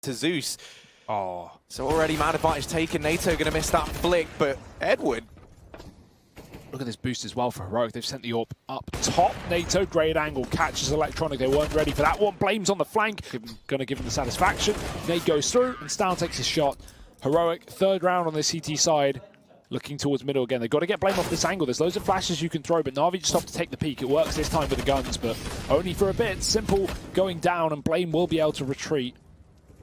to Zeus. Oh. So already man advantage taken. NATO going to miss that flick, but Edward. Look at this boost as well for Heroic. They've sent the AWP up top. NATO, great angle, catches Electronic. They weren't ready for that one. Blames on the flank. Going to give him the satisfaction. Nate goes through, and Stown takes his shot. Heroic, third round on the CT side. Looking towards middle again. They've got to get Blame off this angle. There's loads of flashes you can throw, but Navi just stopped to take the peek. It works this time with the guns, but only for a bit. Simple going down, and Blame will be able to retreat.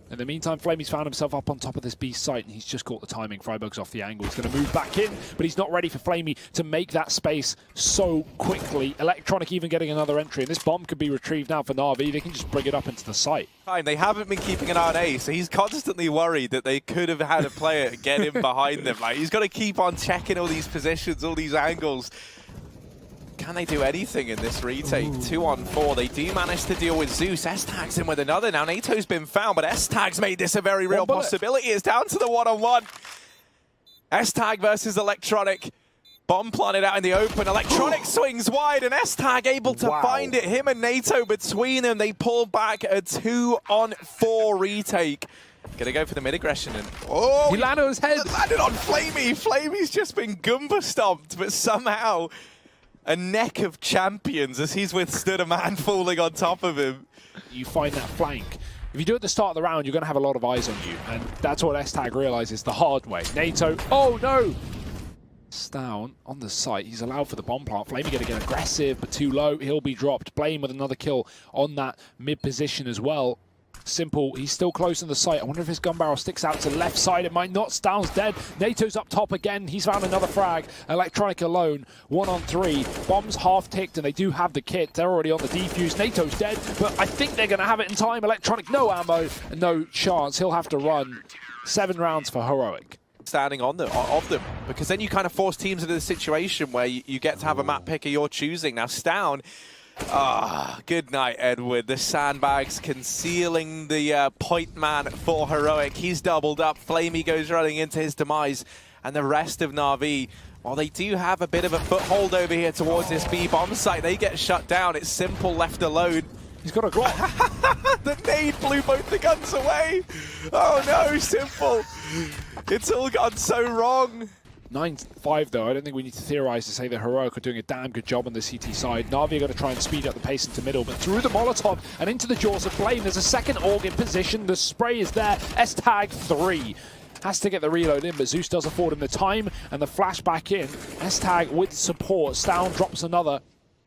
In the meantime, Flamey's found himself up on top of this B site, and he's just caught the timing. Freiburg's off the angle. He's going to move back in, but he's not ready for Flamey to make that space so quickly. Electronic even getting another entry, and this bomb could be retrieved now for Navi. They can just bring it up into the site. They haven't been keeping an eye on A, so he's constantly worried that they could have had a player get him behind them. Like, he's got to keep on checking all these positions, all these angles. Can they do anything in this retake? 2-on-4. They do manage to deal with Zeus. S-Tag's in with another. Now NATO's been found, but S-Tag's made this a very real possibility. It's down to the one-on-one. S-Tag versus Electronic. Bomb planted out in the open. Electronic swings wide, and S-Tag able to find it. Him and NATO between them. They pull back a 2-on-4 retake. Gonna go for the mid-aggression, and He landed on his head. Landed on Flamey. Flamey's just been Goomba stomped, but somehow a neck of champions as he's withstood a man falling on top of him. You find that flank. If you do it at the start of the round, you're going to have a lot of eyes on you, and that's what S-Tag realizes the hard way. NATO, oh no! Stown on the site. He's allowed for the bomb plant. Flamey going to get aggressive, but too low. He'll be dropped. Blame with another kill on that mid position as well. Simple, he's still close in the site. I wonder if his gun barrel sticks out to the left side. It might not. Stown's dead. NATO's up top again. He's found another frag. Electronic alone. 1-on-3. Bombs half ticked, and they do have the kit. They're already on the defuse. NATO's dead, but I think they're going to have it in time. Electronic, no ammo, no chance. He'll have to run. 7 rounds for Heroic. Standing on them, because then you kind of force teams into the situation where you get to have a map picker you're choosing. Now Stown, good night, Edward. The sandbags concealing the point man for Heroic. He's doubled up. Flamey goes running into his demise, and the rest of Navi, while they do have a bit of a foothold over here towards this B bomb site, they get shut down. It's Simple left alone. He's got a Glock. The nade blew both the guns away. Oh no, Simple. It's all gone so wrong. 9-5 though. I don't think we need to theorize to say that Heroic are doing a damn good job on the CT side. Navi are going to try and speed up the pace into middle, but through the Molotov and into the jaws of Flame, there's a second AUG in position. The spray is there. S-Tag 3. Has to get the reload in, but Zeus does afford him the time and the flash back in. S-Tag with support. Stown drops another.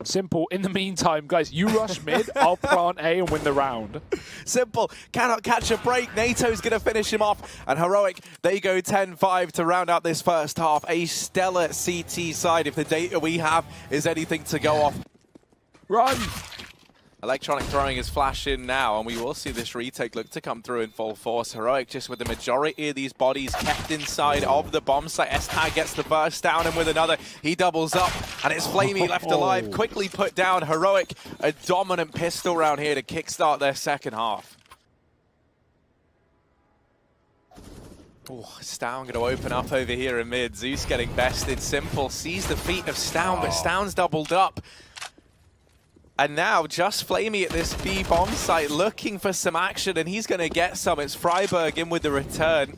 Simple, in the meantime, guys, you rush mid, I'll plant A and win the round. Simple cannot catch a break. NATO's going to finish him off, and Heroic, they go 10-5 to round out this first half. A stellar CT side if the data we have is anything to go off. Run! Electronic throwing his flash in now, and we will see this retake look to come through in full force. Heroic just with the majority of these bodies kept inside of the bomb site. S-Tag gets the burst down, and with another, he doubles up, and it's Flamey left alive. Quickly put down. Heroic, a dominant pistol round here to kickstart their second half. Oh, Stown going to open up over here in mid. Zeus getting bested. Simple sees the feet of Stown, but Stown's doubled up. And now just Flamey at this B bomb site looking for some action, and he's going to get some. It's Freiburg in with the return.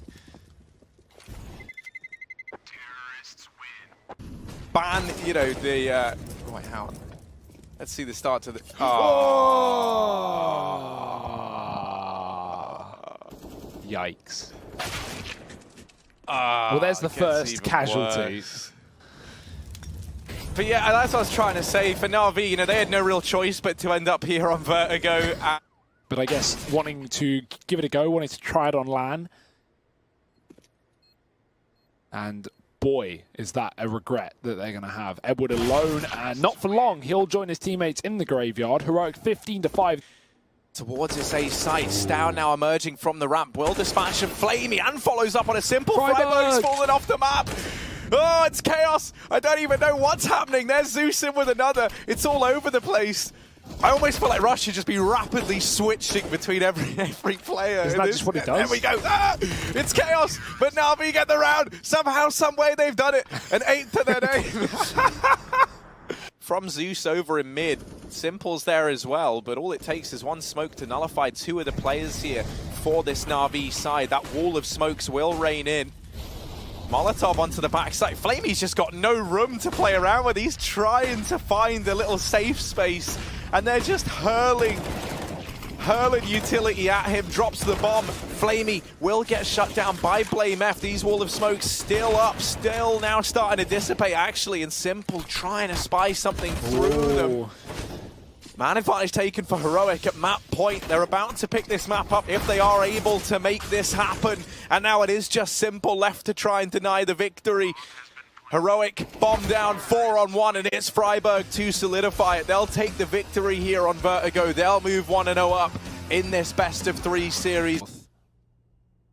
Ban, you know, the... oh, wait, how? Let's see the start to the... Yikes. Well, there's the first casualty. Worse. But yeah, that's what I was trying to say. For Navi, you know, they had no real choice but to end up here on Vertigo. But I guess wanting to give it a go, wanting to try it on LAN. And boy, is that a regret that they're going to have. Edward alone, and not for long. He'll join his teammates in the graveyard. Heroic 15-5. Towards his A site, Stown now emerging from the ramp. Will dispatch of Flamey and follows up on a Simple. Freiburg's fallen off the map. Oh, it's chaos. I don't even know what's happening. There's Zeus in with another. It's all over the place. I almost feel like Rush should just be rapidly switching between every player. Isn't that just what he does? There we go. It's chaos. But Navi get the round. Somehow, some way they've done it. An 8th to their name. From Zeus over in mid. Simple's there as well, but all it takes is one smoke to nullify 2 of the players here. for this Navi side. That wall of smokes will rain in. Molotov onto the backside. Flamey's just got no room to play around with. He's trying to find a little safe space, and they're just hurling utility at him. Drops the bomb. Flamey will get shut down by BlameF. These wall of smokes still up, still now starting to dissipate, actually, and Simple trying to spy something through them. Man advantage taken for Heroic at map point. They're about to pick this map up if they are able to make this happen. And now it is just Simple left to try and deny the victory. Heroic bomb down 4-on-1, and it's Freiburg to solidify it. They'll take the victory here on Vertigo. They'll move 1-0 up in this best-of-3 series.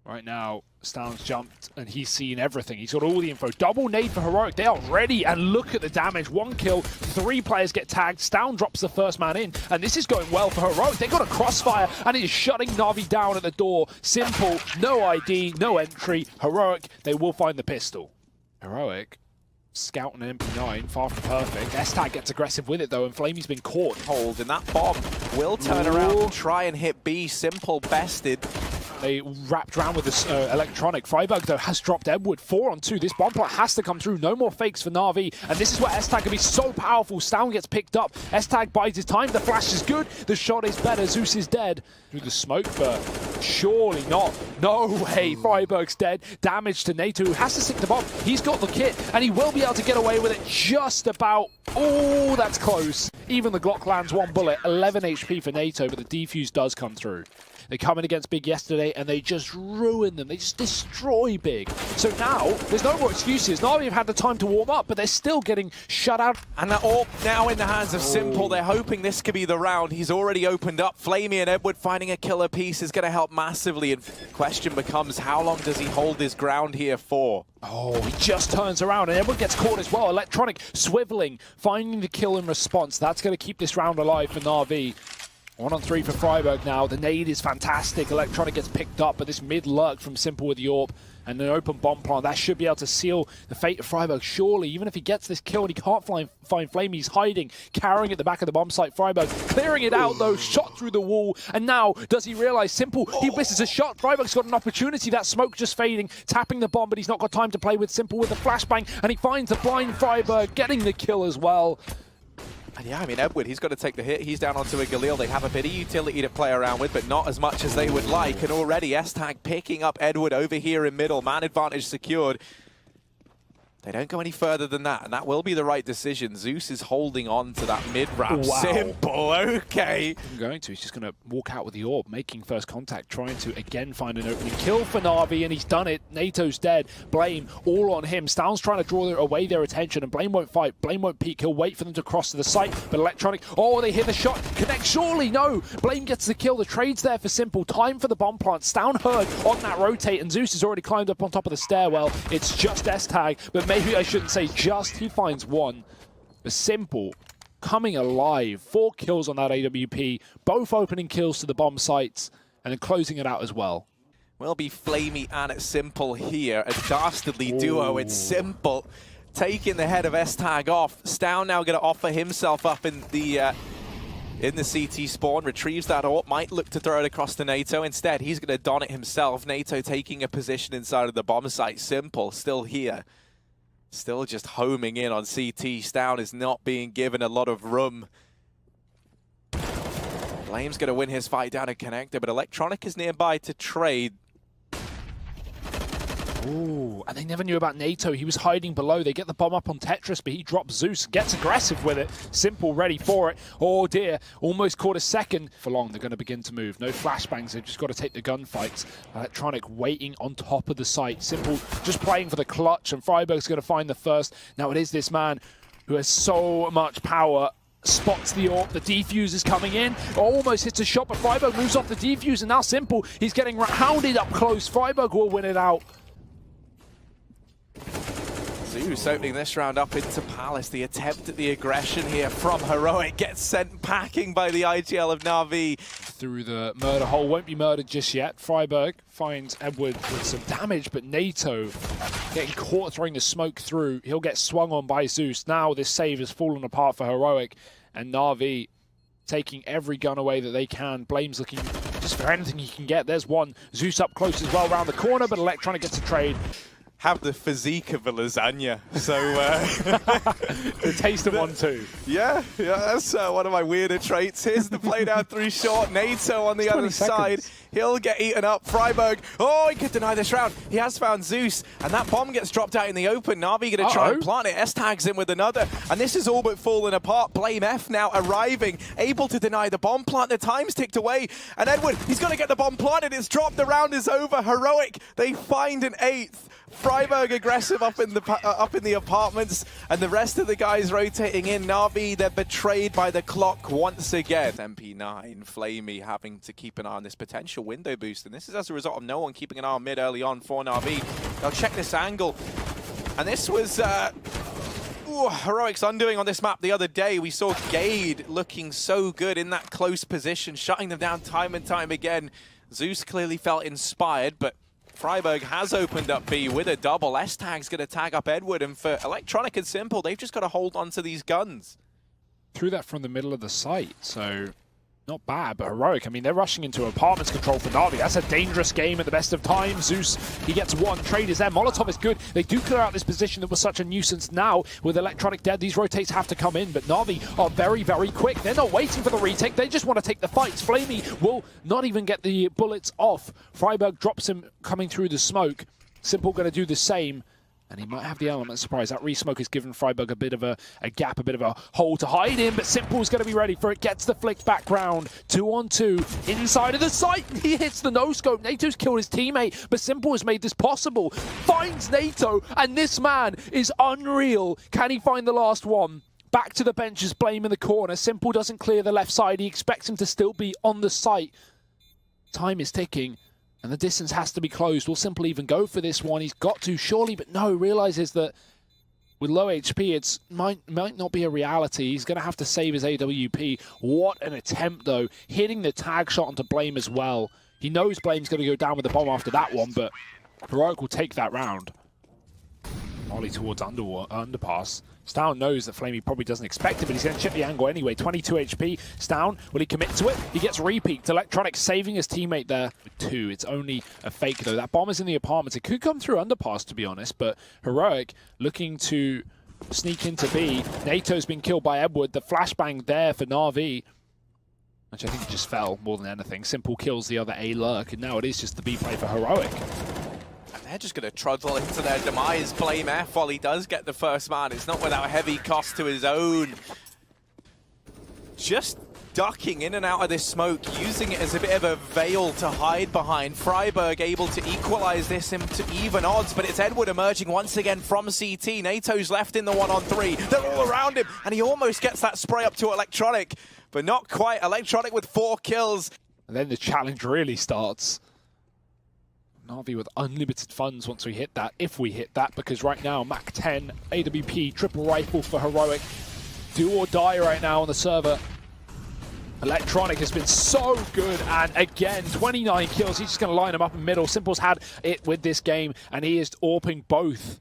Right now, Stan's jumped and he's seen everything. He's got all the info. Double nade for Heroic. They are ready, and look at the damage. 1 kill, 3 players get tagged. Stan drops the first man in, and this is going well for Heroic. They got a crossfire, and it is shutting Navi down at the door. Simple, no ID, no entry. Heroic, they will find the pistol. Heroic, scouting an MP9, far from perfect. S-Tag gets aggressive with it though, and Flamey's been caught. Hold, and that bomb will turn around and try and hit B. Simple bested. They wrapped around with this electronic. Freiburg, though, has dropped Edward. 4-on-2. This bomb plot has to come through. No more fakes for Navi. And this is where S-Tag can be so powerful. Stan gets picked up. S-Tag bides his time. The flash is good. The shot is better. Zeus is dead. Through the smoke, but surely not. No way. Freiburg's dead. Damage to NATO, who has to stick the bomb. He's got the kit, and he will be able to get away with it just about. Oh, that's close. Even the Glock lands 1 bullet. 11 HP for NATO, but the defuse does come through. They come in against Big yesterday, and they just ruin them. They just destroy Big. So now, there's no more excuses. Navi have had the time to warm up, but they're still getting shut out. And that AWP now in the hands of Simple. They're hoping this could be the round. He's already opened up. Flamey and Edward finding a killer piece is going to help massively. And the question becomes, how long does he hold his ground here for? Oh, he just turns around, and Edward gets caught as well. Electronic swiveling, finding the kill in response. That's going to keep this round alive for Navi. 1-on-3 for Freiburg now. The nade is fantastic. Electronic gets picked up, but this mid lurk from Simple with the AWP and an open bomb plant, that should be able to seal the fate of Freiburg. Surely, even if he gets this kill and he can't find Flame, he's hiding, carrying at the back of the bomb site. Freiburg clearing it out though, shot through the wall, and now does he realize Simple, he misses a shot. Freiburg's got an opportunity, that smoke just fading, tapping the bomb, but he's not got time to play with Simple with the flashbang, and he finds the blind Freiburg, getting the kill as well. And yeah, I mean, Edward, he's got to take the hit. He's down onto a Galil. They have a bit of utility to play around with, but not as much as they would like. And already S-Tag picking up Edward over here in middle. Man advantage secured. They don't go any further than that, and that will be the right decision. Zeus is holding on to that mid-wrap. Wow. Simple, okay. He's just going to walk out with the AWP, making first contact, trying to again find an opening kill for Navi, and he's done it. NATO's dead. Blame all on him. Stan's trying to draw away their attention, and Blame won't fight. Blame won't peek. He'll wait for them to cross to the site, but Electronic, oh, they hit the shot. Connect, surely, no. Blame gets the kill. The trade's there for Simple. Time for the bomb plant. Stan heard on that rotate, and Zeus has already climbed up on top of the stairwell. It's just S-Tag, but maybe I shouldn't say just. He finds one. But Simple coming alive. 4 kills on that AWP, both opening kills to the bomb sites, and then closing it out as well. Will be Flamey and Simple here. A dastardly duo. It's Simple taking the head of S-Tag off. Stan now going to offer himself up in the CT spawn, retrieves that AWP, might look to throw it across to NATO. Instead, he's going to don it himself. NATO taking a position inside of the bomb site. Simple still here. Still just homing in on CT. Stan is not being given a lot of room. Flame's going to win his fight down a connector, but Electronic is nearby to trade. Ooh, and they never knew about NATO. He was hiding below. They get the bomb up on Tetris, but he drops Zeus, gets aggressive with it. Simple ready for it. Oh dear, almost caught a second. For long, they're going to begin to move. No flashbangs, they've just got to take the gunfights. Electronic waiting on top of the site. Simple just playing for the clutch, and Freiburg's going to find the first. Now it is this man who has so much power. Spots the AWP, the defuse is coming in, almost hits a shot, but Freiburg moves off the defuse, and now Simple, he's getting hounded up close. Freiburg will win it out. Zeus opening this round up into Palace. The attempt at the aggression here from Heroic gets sent packing by the IGL of Navi. Through the murder hole, won't be murdered just yet. Freiburg finds Edward with some damage, but NATO getting caught throwing the smoke through. He'll get swung on by Zeus. Now this save has fallen apart for Heroic, and Navi taking every gun away that they can. Blame's looking just for anything he can get. There's one. Zeus up close as well around the corner, but Electronic gets a trade. Have the physique of a lasagna, so the taste of one too. Yeah, that's one of my weirder traits. Here's the play down through short. NATO on the other side. He'll get eaten up. Freiburg, oh, he could deny this round. He has found Zeus, and that bomb gets dropped out in the open. Navi gonna try and plant it. S-tags in with another, and this is all but falling apart. Blame F now arriving, able to deny the bomb plant. The time's ticked away, and Edward, he's gonna get the bomb planted. It's dropped. The round is over. Heroic, they find an 8th. Freiburg aggressive up in the apartments, and the rest of the guys rotating in. Navi, they're betrayed by the clock once again. MP9, Flamey having to keep an eye on this potential window boost, and this is as a result of no one keeping an eye on mid early on for Navi. They'll check this angle, and this was Heroic's undoing on this map the other day. We saw Gade looking so good in that close position, shutting them down time and time again. Zeus clearly felt inspired, but Freiburg has opened up B with a double. S-tag's going to tag up Edward, and for Electronic and Simple, they've just got to hold on to these guns. Threw that from the middle of the site, so not bad, but Heroic. I mean, they're rushing into apartments control for Navi. That's a dangerous game at the best of times. Zeus, he gets one. Trade is there. Molotov is good. They do clear out this position that was such a nuisance. Now, with Electronic dead, these rotates have to come in, but Navi are very, very quick. They're not waiting for the retake. They just want to take the fights. Flamey will not even get the bullets off. Freiburg drops him coming through the smoke. Simple going to do the same. And he might have the element of surprise. That re-smoke has given Freiburg a bit of a gap, a bit of a hole to hide in, but Simple's going to be ready for it. Gets the flick back round. 2-on-2 inside of the site. He hits the no-scope. NATO's killed his teammate, but Simple has made this possible. Finds NATO, and this man is unreal. Can he find the last one? Back to the benches, Blame in the corner. Simple doesn't clear the left side. He expects him to still be on the site. Time is ticking. And the distance has to be closed. Will Simple even go for this one? He's got to, surely, but no, realizes that with low HP, it might not be a reality. He's going to have to save his AWP. What an attempt, though. Hitting the tag shot onto Blame as well. He knows Blame's going to go down with the bomb after that one, but Heroic will take that round. Ollie towards underpass. Stown knows that Flamey probably doesn't expect it, but he's going to chip the angle anyway. 22 HP. Stown, will he commit to it? He gets repeaked. Electronic saving his teammate there with 2. It's only a fake, though. That bomb is in the apartments. It could come through underpass, to be honest, but Heroic looking to sneak into B. NATO's been killed by Edward. The flashbang there for Navi, which I think just fell more than anything. Simple kills the other A lurk, and now it is just the B play for Heroic. They're just going to trundle into their demise. Blame F while he does get the first man. It's not without heavy cost to his own. Just ducking in and out of this smoke, using it as a bit of a veil to hide behind. Freiburg able to equalize this into even odds, but it's Edward emerging once again from CT. NATO's left in the 1-on-3. They're all around him, and he almost gets that spray up to Electronic, but not quite. Electronic with 4 kills. And then the challenge really starts. Navi with unlimited funds once we hit that, if we hit that, because right now, Mach 10, AWP, triple rifle for Heroic. Do or die right now on the server. Electronic has been so good, and again, 29 kills. He's just going to line them up in middle. Simple's had it with this game, and he is AWPing both.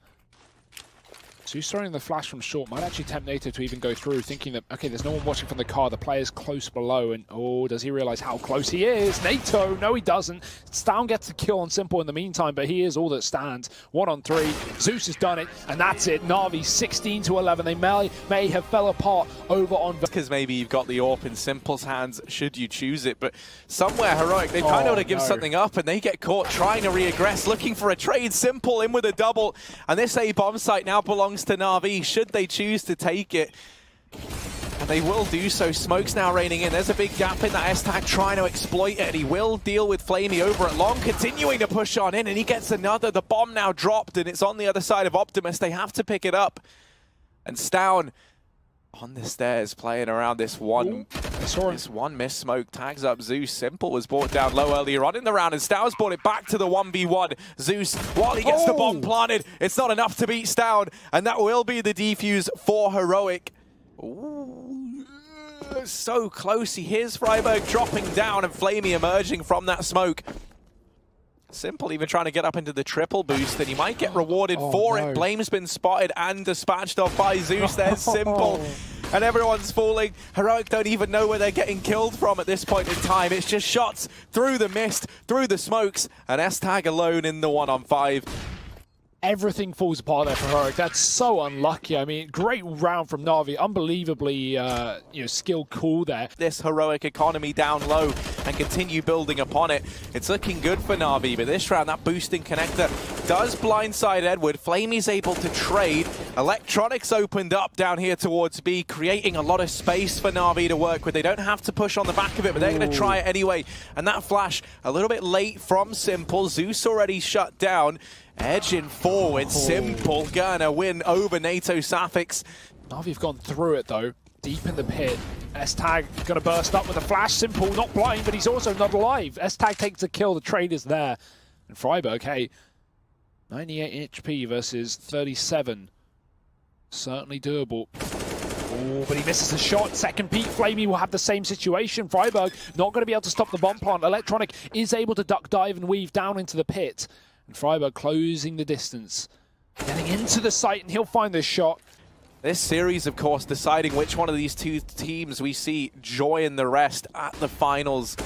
So he's throwing the flash from short. Might actually tempt NATO to even go through, thinking that, okay, there's no one watching from the car. The player's close below, and oh, does he realize how close he is? NATO, no, he doesn't. Stown gets the kill on Simple in the meantime, but he is all that stands. 1-on-3. Zeus has done it, and that's it. Navi 16-11. They may have fell apart over on... Because maybe you've got the AWP in Simple's hands, should you choose it, but somewhere Heroic, they've kind of got to give something up, and they get caught trying to re-aggress, looking for a trade. Simple in with a double, and this A-bomb site now belongs to Navi, should they choose to take it. And they will do so. Smoke's now raining in. There's a big gap in that S-tag trying to exploit it, and he will deal with Flamey over at long, continuing to push on in, and he gets another. The bomb now dropped, and it's on the other side of Optimus. They have to pick it up. And Stown on the stairs, playing around this one miss smoke, tags up Zeus. Simple was brought down low earlier on in the round, and Stown's brought it back to the 1v1. Zeus, while he gets the bomb planted, it's not enough to beat Stown, and that will be the defuse for Heroic. Ooh, so close. He hears Freiburg dropping down, and Flamey emerging from that smoke. Simple even trying to get up into the triple boost, and he might get rewarded for it. Blame's been spotted and dispatched off by Zeus. There's Simple. and everyone's falling. Heroic don't even know where they're getting killed from at this point in time. It's just shots through the mist, through the smokes, and S-Tag alone in the 1-on-5. Everything falls apart there for Heroic. That's so unlucky. I mean, great round from Navi. Unbelievably, skill cool there. This Heroic economy down low and continue building upon it. It's looking good for Navi, but this round, that boosting connector does blindside Edward. Flamey's able to trade. Electronics opened up down here towards B, creating a lot of space for Navi to work with. They don't have to push on the back of it, but they're going to try it anyway. And that flash, a little bit late from Simple. Zeus already shut down. Edging forward, Simple gonna win over NATO Sapphics. Navi have gone through it though, deep in the pit. S-Tag gonna burst up with a flash. Simple not blind, but he's also not alive. S-Tag takes a kill, the trade is there. And Freiburg, hey, 98 HP versus 37. Certainly doable. Oh, but he misses a shot. Second peak, Flamey will have the same situation. Freiburg not going to be able to stop the bomb plant. Electronic is able to duck, dive, and weave down into the pit. And Freiburg closing the distance. Getting into the site, and he'll find this shot. This series, of course, deciding which one of these two teams we see join the rest at the finals.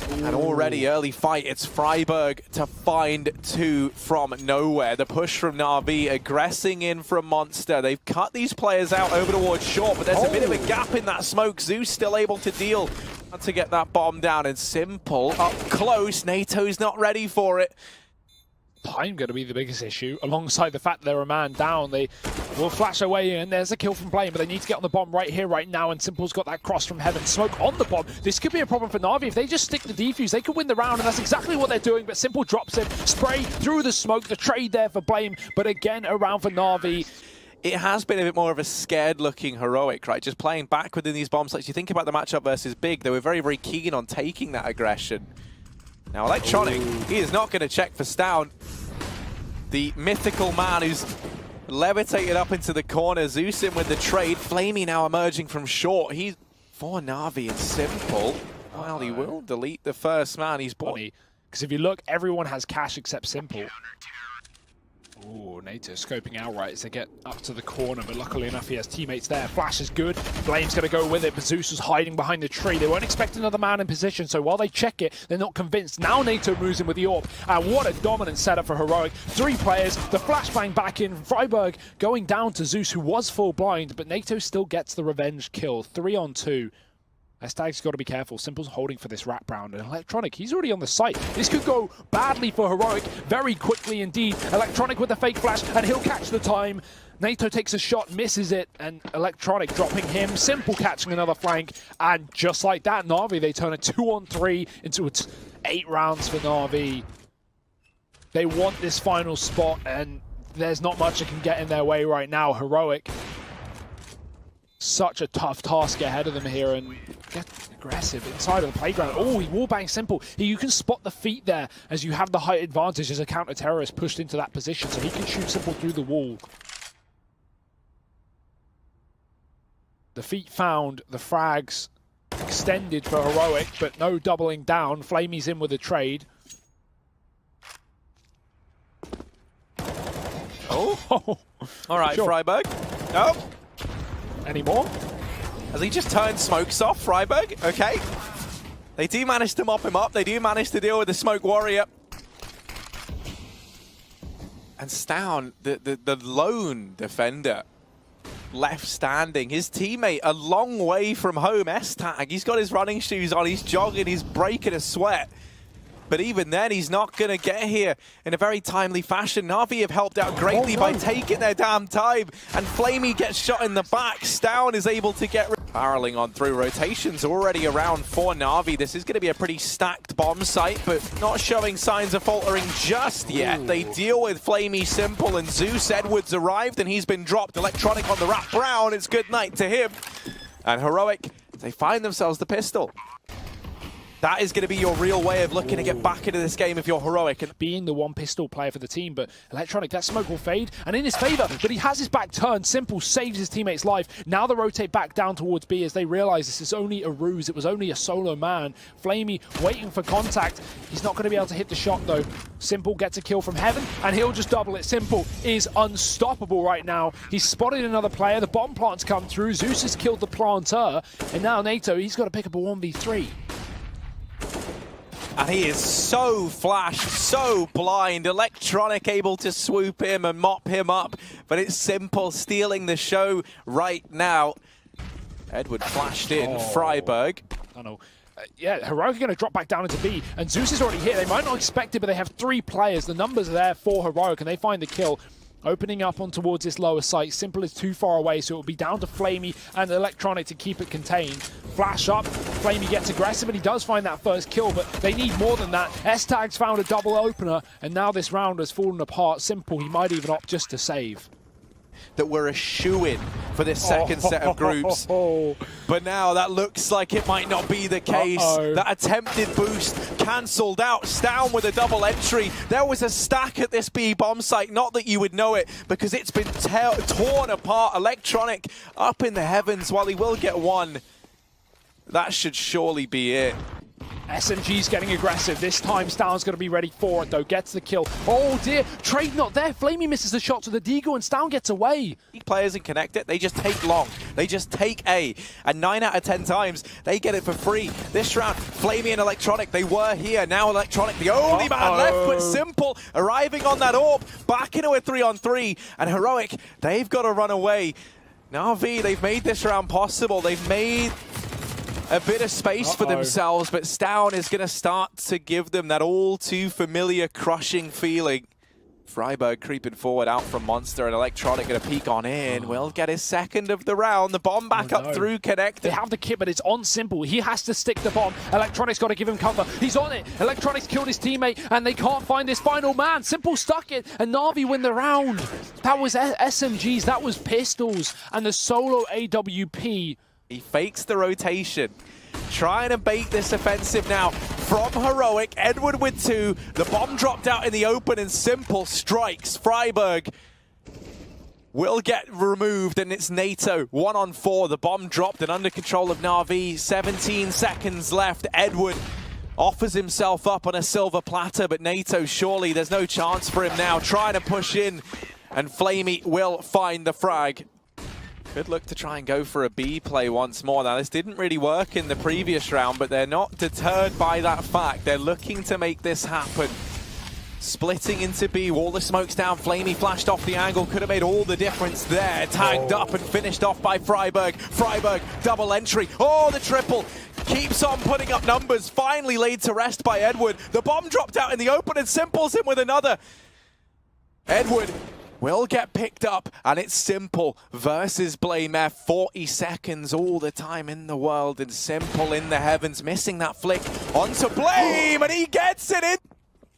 And already early fight, it's Freiburg to find two from nowhere. The push from Navi, aggressing in from Monster. They've cut these players out over towards short, but there's a bit of a gap in that smoke. Zeus still able to deal to get that bomb down, and Simple up close. NATO's not ready for it. Time going to be the biggest issue, alongside the fact that they're a man down. They will flash away, and there's a kill from Flame, but they need to get on the bomb right here, right now, and Simple's got that cross from heaven. Smoke on the bomb. This could be a problem for Navi. If they just stick the defuse, they could win the round, and that's exactly what they're doing, but Simple drops it. Spray through the smoke, the trade there for Blame, but again, a round for Navi. It has been a bit more of a scared-looking Heroic, right? Just playing back within these bomb sites. You think about the matchup versus Big, they were very, very keen on taking that aggression. Now, Electronic, he is not going to check for Stown. The mythical man who's levitated up into the corner. Zeus in with the trade. Flamey now emerging from short. He's for Navi and Simple. Well, he will delete the first man. He's bought. Because if you look, everyone has cash except Simple. Ooh, NATO scoping outright as they get up to the corner, but luckily enough he has teammates there. Flash is good. Blame's going to go with it, but Zeus was hiding behind the tree. They won't expect another man in position, so while they check it, they're not convinced. Now NATO moves in with the AWP, and what a dominant setup for Heroic. 3 players, the flashbang back in. Freiburg going down to Zeus, who was full blind, but NATO still gets the revenge kill. 3 on 2. S-Tag's got to be careful. Simple's holding for this wrap round. And Electronic, he's already on the site. This could go badly for Heroic, very quickly indeed. Electronic with the fake flash, and he'll catch the time. NATO takes a shot, misses it, and Electronic dropping him. Simple catching another flank, and just like that, Navi, they turn a 2-on-3 into 8 rounds for Navi. They want this final spot, and there's not much that can get in their way right now. Heroic, such a tough task ahead of them here, and get aggressive inside of the playground. Oh, he wallbangs Simple. You can spot the feet there as you have the height advantage as a counter-terrorist pushed into that position, so he can shoot Simple through the wall. The feet found, the frags extended for Heroic, but no doubling down. Flamey's in with a trade. Oh, all right, sure. Freiburg. Oh. Any more? Has he just turned smokes off, Freiburg? Okay. They do manage to mop him up. They do manage to deal with the Smoke Warrior. And Stown, the lone defender, left standing. His teammate a long way from home, S-Tag. He's got his running shoes on. He's jogging. He's breaking a sweat. But even then, he's not going to get here in a very timely fashion. Navi have helped out greatly by taking their damn time. And Flamey gets shot in the back. Stown is able to get... Barreling on through. Rotations already around for Navi. This is going to be a pretty stacked bomb site, but not showing signs of faltering just yet. Ooh. They deal with Flamey Simple, and Zeus Edwards arrived, and he's been dropped. Electronic on the wrap round. It's good night to him. And Heroic, they find themselves the pistol. That is going to be your real way of looking to get back into this game if you're Heroic. And being the one pistol player for the team, but Electronic, that smoke will fade, and in his favor, but he has his back turned. Simple saves his teammate's life. Now they rotate back down towards B as they realize this is only a ruse. It was only a solo man. Flamey waiting for contact. He's not going to be able to hit the shot though. Simple gets a kill from Heaven, and he'll just double it. Simple is unstoppable right now. He's spotted another player. The bomb plant's come through. Zeus has killed the planter, and now NATO, he's got to pick up a 1v3. And he is so flashed, so blind. Electronic able to swoop him and mop him up. But it's Simple stealing the show right now. Edward flashed in. Freiburg. I know. Yeah, Heroic are going to drop back down into B. And Zeus is already here. They might not expect it, but they have 3 players. The numbers are there for Heroic, and they find the kill. Opening up on towards this lower site. Simple is too far away, so it will be down to Flamey and Electronic to keep it contained. Flash up, Flamey gets aggressive, and he does find that first kill, but they need more than that. S-Tag's found a double opener, and now this round has fallen apart. Simple, he might even opt just to save. That we're a shoo-in for this second set of groups. But now that looks like it might not be the case. That attempted boost cancelled out. Stown with a double entry. There was a stack at this B bomb site. Not that you would know it, because it's been torn apart. Electronic up in the heavens. While he will get one, that should surely be it. SMG's getting aggressive. This time Stown's going to be ready for it though. Gets the kill. Oh dear, trade not there. Flamey misses the shot to the Deagle and Stown gets away. Players and connect it, they just take long. They just take A. And 9 out of 10 times, they get it for free. This round, Flamey and Electronic, they were here. Now Electronic, the only man left, but Simple arriving on that AWP. Back into a 3-on-3. And Heroic, they've got to run away. Navi, they've made this round possible. They've made a bit of space for themselves, but Stown is going to start to give them that all too familiar crushing feeling. Freiburg creeping forward out from Monster, and Electronic going to peek on in. Will get his second of the round. The bomb back up through Connect. They have the kit, but it's on Simple. He has to stick the bomb. Electronic's got to give him cover. He's on it. Electronic's killed his teammate, and they can't find this final man. Simple stuck it, and Navi win the round. That was SMGs. That was pistols, and the solo AWP. He fakes the rotation. Trying to bait this offensive now from Heroic. Edward with 2. The bomb dropped out in the open, and Simple strikes. Freiburg will get removed, and it's NATO 1-on-4. The bomb dropped and under control of Navi. 17 seconds left. Edward offers himself up on a silver platter, but NATO, surely there's no chance for him now. Trying to push in, and Flamey will find the frag. Good look to try and go for a B play once more. Now, this didn't really work in the previous round, but they're not deterred by that fact. They're looking to make this happen. Splitting into B, all the smoke's down. Flamey flashed off the angle, could have made all the difference there. Tagged up and finished off by Freiburg. Freiburg, double entry. Oh, the triple. Keeps on putting up numbers. Finally laid to rest by Edward. The bomb dropped out in the open, and Simple's in with another. Edward will get picked up, and it's Simple versus Blame F. 40 seconds, all the time in the world, and Simple in the heavens, missing that flick onto Blame, and he gets it in.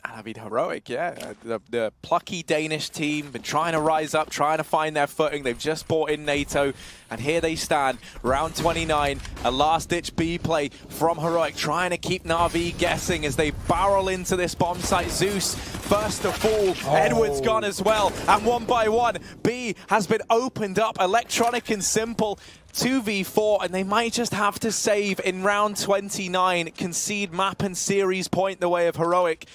And I mean, Heroic, yeah. The plucky Danish team been trying to rise up, trying to find their footing. They've just brought in NATO, and here they stand. Round 29, a last-ditch B play from Heroic, trying to keep Navi guessing as they barrel into this bomb site. Zeus, first to fall. Edward's gone as well, and 1 by 1, B has been opened up. Electronic and Simple 2v4, and they might just have to save in round 29. Concede map and series point the way of Heroic.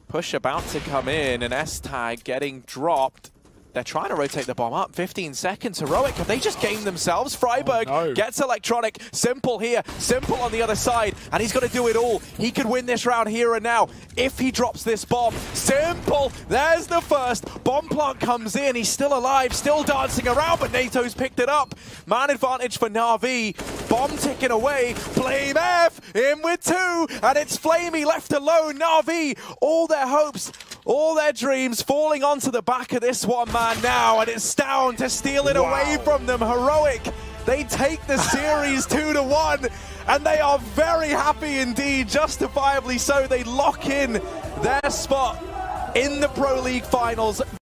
Push about to come in, and S-Tag getting dropped. They're trying to rotate the bomb up. 15 seconds. Heroic, have they just gamed themselves? Freiburg gets Electronic. Simple here. Simple on the other side. And he's got to do it all. He could win this round here and now if he drops this bomb. Simple. There's the first. Bomb plant comes in. He's still alive. Still dancing around, but NATO's picked it up. Man advantage for Navi. Bomb ticking away. Blame F in with 2. And it's Flamey left alone. Navi, all their hopes, all their dreams falling onto the back of this one man now, and it's Stown to steal it away from them. Heroic, they take the series 2-1, and they are very happy indeed, justifiably so. They lock in their spot in the Pro League Finals.